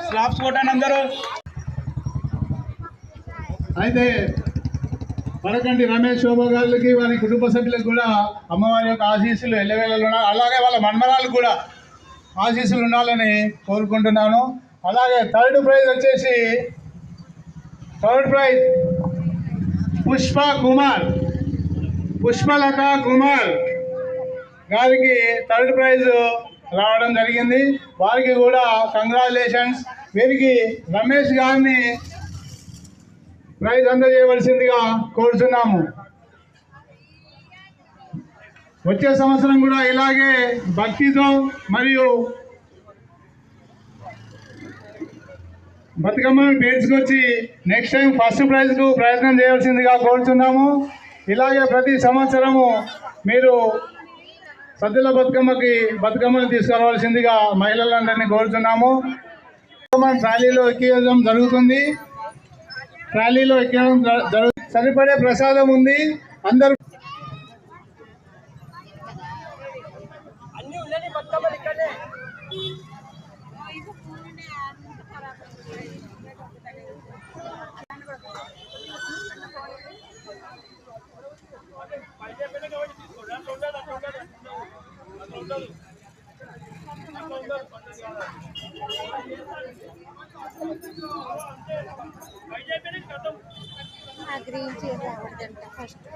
Slabs కొట్టండి అందరూ. అయితే పడకండి రమేష్ శోభ గారికి వారి కుటుంబ సభ్యులకు కూడా అమ్మవారి యొక్క ఆశీస్సులు ఎల్లవేళలు ఉండాలి. అలాగే వాళ్ళ మన్మరాలకు కూడా ఆశీస్సులు ఉండాలని కోరుకుంటున్నాను. అలాగే థర్డ్ ప్రైజ్ వచ్చేసి పుష్పలత కుమార్ గారికి థర్డ్ ప్రైజ్ రావడం జరిగింది. వారికి కూడా కంగ్రాచులేషన్స్. వీరికి రమేష్ గారిని ప్రైజ్ అందజేయవలసిందిగా కోరుతున్నాము. వచ్చే సంవత్సరం కూడా ఇలాగే భక్తితో మరియు బతుకమ్మను పేర్చుకొచ్చి నెక్స్ట్ టైం ఫస్ట్ ప్రైజ్కు ప్రయత్నం చేయవలసిందిగా కోరుతున్నాము. ఇలాగే ప్రతి సంవత్సరము మీరు సద్దుల బతుకమ్మను తీసుకురావాల్సిందిగా మహిళలందరినీ కోరుతున్నాము. ట్రాలీలో ఎక్కించడం జరుగుతుంది. సరిపడే ప్రసాదం ఉంది. అందరూ గ్రీన్ చీజ్ రావద్దంట ఫస్ట్.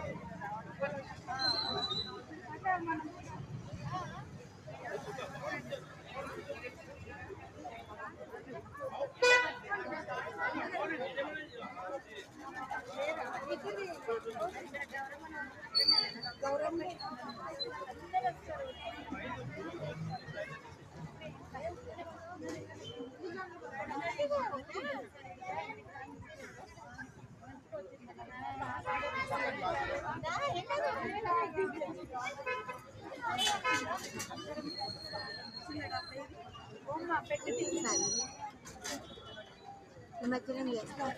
నిమజ్జనం చేస్తాం.